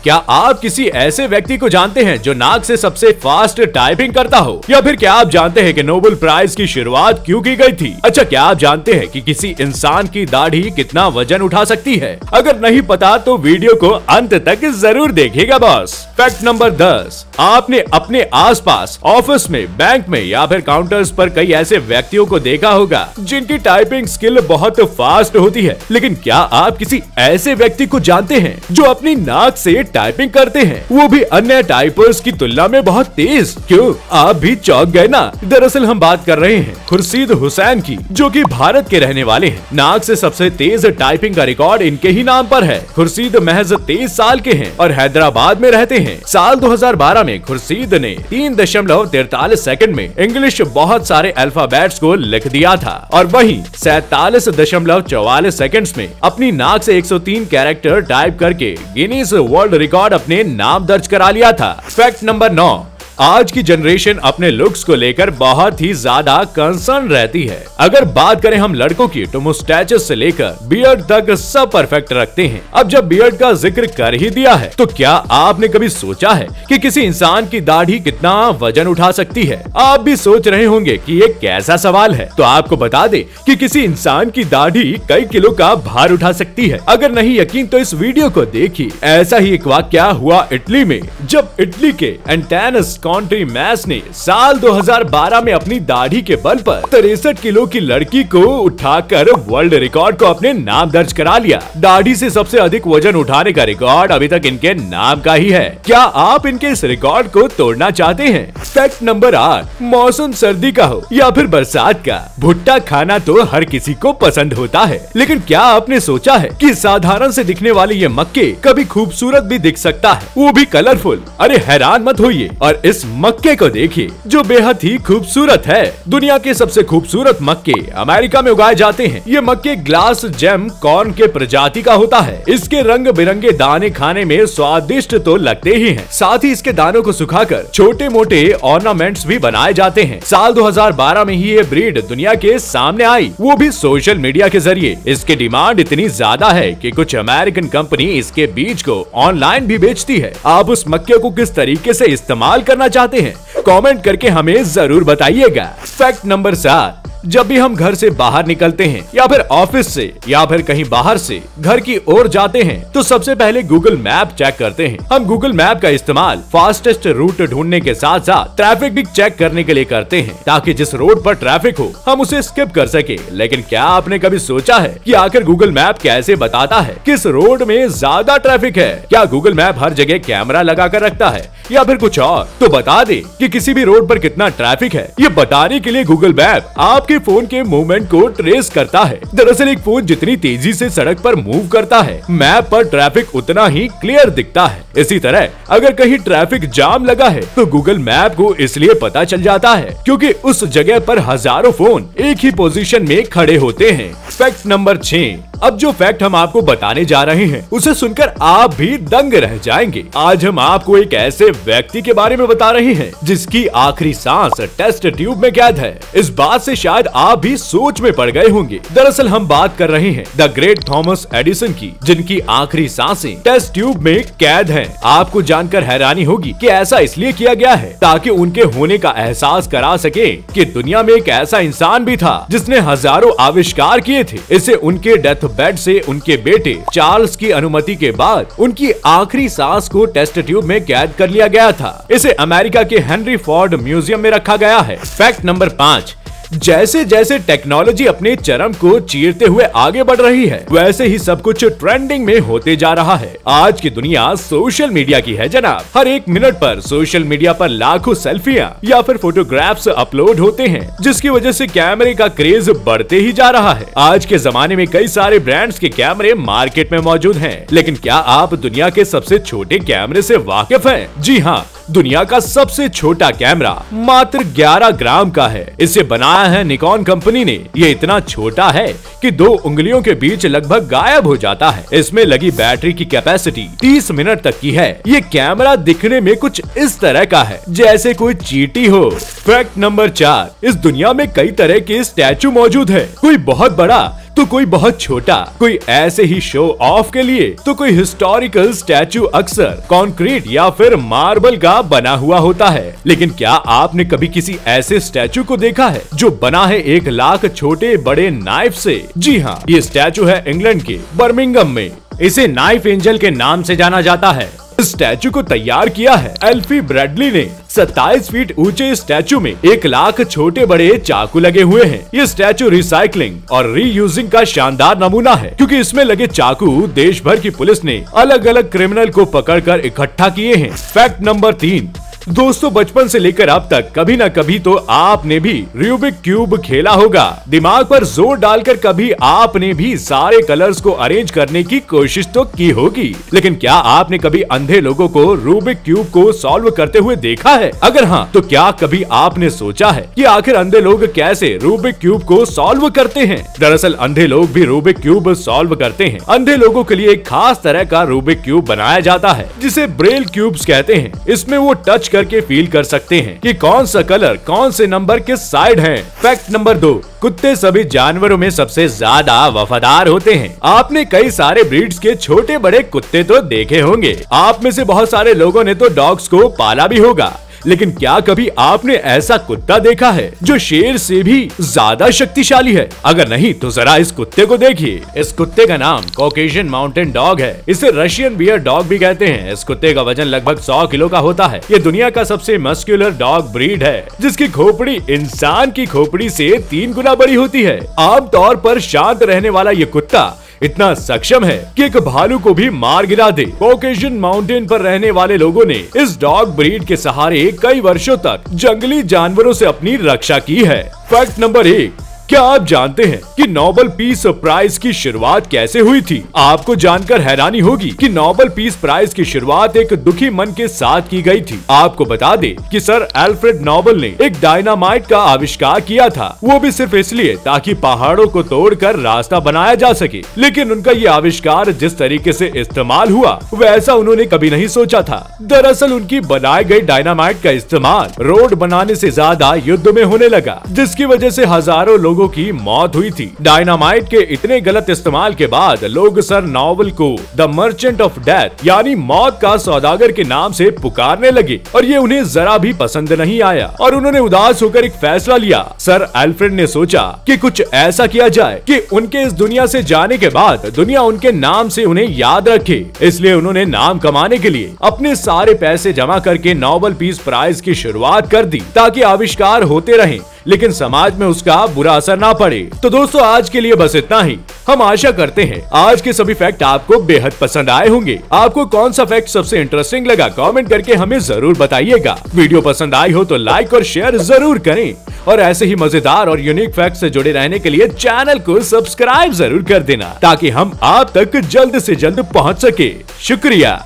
क्या आप किसी ऐसे व्यक्ति को जानते हैं जो नाक से सबसे फास्ट टाइपिंग करता हो? या फिर क्या आप जानते हैं कि नोबेल प्राइज की शुरुआत क्यों की गई थी? अच्छा, क्या आप जानते हैं कि किसी इंसान की दाढ़ी कितना वजन उठा सकती है? अगर नहीं पता तो वीडियो को अंत तक जरूर देखिएगा बॉस। फैक्ट नंबर 10, आपने अपने आसपास, ऑफिस में, बैंक में या फिर काउंटर्स पर कई ऐसे व्यक्तियों को देखा होगा जिनकी टाइपिंग स्किल बहुत फास्ट होती है, लेकिन क्या आप किसी ऐसे व्यक्ति को जानते हैं जो अपनी नाक से टाइपिंग करते हैं, वो भी अन्य टाइपर्स की तुलना में बहुत तेज? क्यों, आप भी चौंक गए ना? दरअसल हम बात कर रहे हैं खुर्शीद हुसैन की, जो कि भारत के रहने वाले हैं। नाक से सबसे तेज टाइपिंग का रिकॉर्ड इनके ही नाम पर है। खुर्शीद महज 23 साल के हैं और हैदराबाद में रहते हैं। साल 2012 में खुर्शीद ने 3.43 सेकंड में इंग्लिश बहुत सारे अल्फाबेट्स को लिख दिया था और वहीं 47.44 सेकंड्स में अपनी नाक से 103 कैरेक्टर टाइप करके गिनीज वर्ल्ड रिकॉर्ड अपने नाम दर्ज करा लिया था। फैक्ट नंबर 9, आज की जनरेशन अपने लुक्स को लेकर बहुत ही ज्यादा कंसर्न रहती है। अगर बात करें हम लड़कों की तो मुस्टैचेस से लेकर बियर्ड तक सब परफेक्ट रखते हैं। अब जब बियर्ड का जिक्र कर ही दिया है तो क्या आपने कभी सोचा है कि किसी इंसान की दाढ़ी कितना वजन उठा सकती है? आप भी सोच रहे होंगे कि ये कैसा सवाल है, तो आपको बता दे कि किसी इंसान की दाढ़ी कई किलो का भार उठा सकती है। अगर नहीं यकीन तो इस वीडियो को देखिए। ऐसा ही एक वाकया हुआ इटली में, जब इटली के एंटेनस कॉन्ट्री मैस ने साल 2012 में अपनी दाढ़ी के बल पर 63 किलो की लड़की को उठाकर वर्ल्ड रिकॉर्ड को अपने नाम दर्ज करा लिया। दाढ़ी से सबसे अधिक वजन उठाने का रिकॉर्ड अभी तक इनके नाम का ही है। क्या आप इनके इस रिकॉर्ड को तोड़ना चाहते हैं? फैक्ट नंबर 8, मौसम सर्दी का हो या फिर बरसात का, भुट्टा खाना तो हर किसी को पसंद होता है, लेकिन क्या आपने सोचा है कि साधारण से दिखने वाले ये मक्के कभी खूबसूरत भी दिख सकता है, वो भी कलरफुल? अरे हैरान मत होइए और इस मक्के को देखिए जो बेहद ही खूबसूरत है। दुनिया के सबसे खूबसूरत मक्के अमेरिका में उगाए जाते हैं। ये मक्के ग्लास जेम कॉर्न के प्रजाति का होता है। इसके रंग बिरंगे दाने खाने में स्वादिष्ट तो लगते ही हैं, साथ ही इसके दानों को सुखाकर छोटे मोटे ऑर्नामेंट्स भी बनाए जाते हैं। साल 2012 में ही ये ब्रीड दुनिया के सामने आई, वो भी सोशल मीडिया के जरिए। इसकी डिमांड इतनी ज्यादा है कि कुछ अमेरिकन कंपनी इसके बीज को ऑनलाइन भी बेचती है। आप उस मक्के को किस तरीके से इस्तेमाल करना चाहते हैं, कमेंट करके हमें जरूर बताइएगा। फैक्ट नंबर 7, जब भी हम घर से बाहर निकलते हैं या फिर ऑफिस से या फिर कहीं बाहर से घर की ओर जाते हैं तो सबसे पहले गूगल मैप चेक करते हैं। हम गूगल मैप का इस्तेमाल फास्टेस्ट रूट ढूंढने के साथ साथ ट्रैफिक भी चेक करने के लिए करते हैं, ताकि जिस रोड पर ट्रैफिक हो हम उसे स्किप कर सके। लेकिन क्या आपने कभी सोचा है कि आखिर गूगल मैप कैसे बताता है किस रोड में ज्यादा ट्रैफिक है? क्या गूगल मैप हर जगह कैमरा लगा कर रखता है या फिर कुछ और? तो बता दे कि किसी भी रोड पर कितना ट्रैफिक है, ये बताने के लिए गूगल मैप आपके फोन के मूवमेंट को ट्रेस करता है। दरअसल एक फोन जितनी तेजी से सड़क पर मूव करता है, मैप पर ट्रैफिक उतना ही क्लियर दिखता है। इसी तरह अगर कहीं ट्रैफिक जाम लगा है तो गूगल मैप को इसलिए पता चल जाता है क्योंकि उस जगह पर हजारों फोन एक ही पोजीशन में खड़े होते हैं। फैक्ट नंबर 6, अब जो फैक्ट हम आपको बताने जा रहे हैं उसे सुनकर आप भी दंग रह जाएंगे। आज हम आपको एक ऐसे व्यक्ति के बारे में बता रहे हैं जिसकी आखिरी सांस टेस्ट ट्यूब में कैद है। इस बात से शायद आप भी सोच में पड़ गए होंगे। दरअसल हम बात कर रहे हैं द ग्रेट थॉमस एडिसन की, जिनकी आखिरी सांसें टेस्ट ट्यूब में कैद हैं। आपको जानकर हैरानी होगी कि ऐसा इसलिए किया गया है ताकि उनके होने का एहसास करा सके कि दुनिया में एक ऐसा इंसान भी था जिसने हजारों आविष्कार किए थे। इसे उनके डेथ बेड से उनके बेटे चार्ल्स की अनुमति के बाद उनकी आखिरी सांस को टेस्ट ट्यूब में कैद कर लिया गया था। इसे अमेरिका के हेनरी फोर्ड म्यूजियम में रखा गया है। फैक्ट नंबर 5, जैसे जैसे टेक्नोलॉजी अपने चरम को चीरते हुए आगे बढ़ रही है वैसे ही सब कुछ ट्रेंडिंग में होते जा रहा है। आज की दुनिया सोशल मीडिया की है जनाब। हर एक मिनट पर सोशल मीडिया पर लाखों सेल्फियां या फिर फोटोग्राफ्स अपलोड होते हैं, जिसकी वजह से कैमरे का क्रेज बढ़ते ही जा रहा है। आज के जमाने में कई सारे ब्रांड्स के कैमरे मार्केट में मौजूद हैं, लेकिन क्या आप दुनिया के सबसे छोटे कैमरे से वाकिफ हैं? जी हाँ, दुनिया का सबसे छोटा कैमरा मात्र 11 ग्राम का है। इसे बनाया है निकॉन कंपनी ने। ये इतना छोटा है कि 2 उंगलियों के बीच लगभग गायब हो जाता है। इसमें लगी बैटरी की कैपेसिटी 30 मिनट तक की है। ये कैमरा दिखने में कुछ इस तरह का है जैसे कोई चींटी हो। फैक्ट नंबर 4, इस दुनिया में कई तरह के स्टैचू मौजूद है। कोई बहुत बड़ा तो कोई बहुत छोटा, कोई ऐसे ही शो ऑफ के लिए, तो कोई हिस्टोरिकल स्टैचू अक्सर कंक्रीट या फिर मार्बल का बना हुआ होता है। लेकिन क्या आपने कभी किसी ऐसे स्टैचू को देखा है जो बना है 1 लाख छोटे बड़े नाइफ से? जी हाँ, ये स्टैचू है इंग्लैंड के बर्मिंघम में। इसे नाइफ एंजल के नाम से जाना जाता है। इस स्टैचू को तैयार किया है एल्फी ब्रैडली ने। 27 फीट ऊंचे स्टैचू में 1 लाख छोटे बड़े चाकू लगे हुए हैं। ये स्टैचू रिसाइकलिंग और रीयूजिंग का शानदार नमूना है, क्योंकि इसमें लगे चाकू देश भर की पुलिस ने अलग अलग क्रिमिनल को पकड़कर इकट्ठा किए हैं। फैक्ट नंबर 3, दोस्तों बचपन से लेकर अब तक कभी न कभी तो आपने भी रूबिक क्यूब खेला होगा। दिमाग पर जोर डालकर कभी आपने भी सारे कलर्स को अरेंज करने की कोशिश तो की होगी। लेकिन क्या आपने कभी अंधे लोगों को रूबिक क्यूब को सॉल्व करते हुए देखा है? अगर हाँ, तो क्या कभी आपने सोचा है कि आखिर अंधे लोग कैसे रूबिक क्यूब को सॉल्व करते हैं? दरअसल अंधे लोग भी रूबिक क्यूब सॉल्व करते हैं। अंधे लोगों के लिए एक खास तरह का रूबिक क्यूब बनाया जाता है, जिसे ब्रेल क्यूब्स कहते हैं। इसमें वो टच करके फील कर सकते हैं कि कौन सा कलर कौन से नंबर के साइड है। फैक्ट नंबर 2, कुत्ते सभी जानवरों में सबसे ज्यादा वफादार होते हैं। आपने कई सारे ब्रीड्स के छोटे बड़े कुत्ते तो देखे होंगे। आप में से बहुत सारे लोगों ने तो डॉग्स को पाला भी होगा। लेकिन क्या कभी आपने ऐसा कुत्ता देखा है जो शेर से भी ज्यादा शक्तिशाली है? अगर नहीं तो जरा इस कुत्ते को देखिए। इस कुत्ते का नाम कॉकेशियन माउंटेन डॉग है। इसे रशियन बियर डॉग भी कहते हैं। इस कुत्ते का वजन लगभग 100 किलो का होता है। ये दुनिया का सबसे मस्कुलर डॉग ब्रीड है, जिसकी खोपड़ी इंसान की खोपड़ी से 3 गुना बड़ी होती है। आमतौर पर शांत रहने वाला ये कुत्ता इतना सक्षम है कि एक भालू को भी मार गिरा दे। कॉकेशियन माउंटेन पर रहने वाले लोगों ने इस डॉग ब्रीड के सहारे कई वर्षों तक जंगली जानवरों से अपनी रक्षा की है। फैक्ट नंबर 1, क्या आप जानते हैं कि नोबेल पीस प्राइज की शुरुआत कैसे हुई थी? आपको जानकर हैरानी होगी कि नोबेल पीस प्राइज की शुरुआत एक दुखी मन के साथ की गई थी। आपको बता दें कि सर अल्फ्रेड नोबेल ने एक डायनामाइट का आविष्कार किया था, वो भी सिर्फ इसलिए ताकि पहाड़ों को तोड़कर रास्ता बनाया जा सके। लेकिन उनका ये आविष्कार जिस तरीके से इस्तेमाल हुआ वैसा उन्होंने कभी नहीं सोचा था। दरअसल उनकी बनाई गई डायनामाइट का इस्तेमाल रोड बनाने से ज्यादा युद्ध में होने लगा, जिसकी वजह से हजारों लोगों की मौत हुई थी। डायनामाइट के इतने गलत इस्तेमाल के बाद लोग सर नोबेल को द मर्चेंट ऑफ डेथ यानी मौत का सौदागर के नाम से पुकारने लगे, और ये उन्हें जरा भी पसंद नहीं आया और उन्होंने उदास होकर एक फैसला लिया। सर अल्फ्रेड ने सोचा कि कुछ ऐसा किया जाए कि उनके इस दुनिया से जाने के बाद दुनिया उनके नाम से उन्हें याद रखे। इसलिए उन्होंने नाम कमाने के लिए अपने सारे पैसे जमा करके नोबेल पीस प्राइज की शुरुआत कर दी, ताकि आविष्कार होते रहें लेकिन समाज में उसका बुरा असर ना पड़े। तो दोस्तों आज के लिए बस इतना ही। हम आशा करते हैं आज के सभी फैक्ट आपको बेहद पसंद आए होंगे। आपको कौन सा फैक्ट सबसे इंटरेस्टिंग लगा कमेंट करके हमें जरूर बताइएगा। वीडियो पसंद आई हो तो लाइक और शेयर जरूर करें, और ऐसे ही मजेदार और यूनिक फैक्ट से जुड़े रहने के लिए चैनल को सब्सक्राइब जरूर कर देना, ताकि हम आप तक जल्द से जल्द पहुंच सके। शुक्रिया।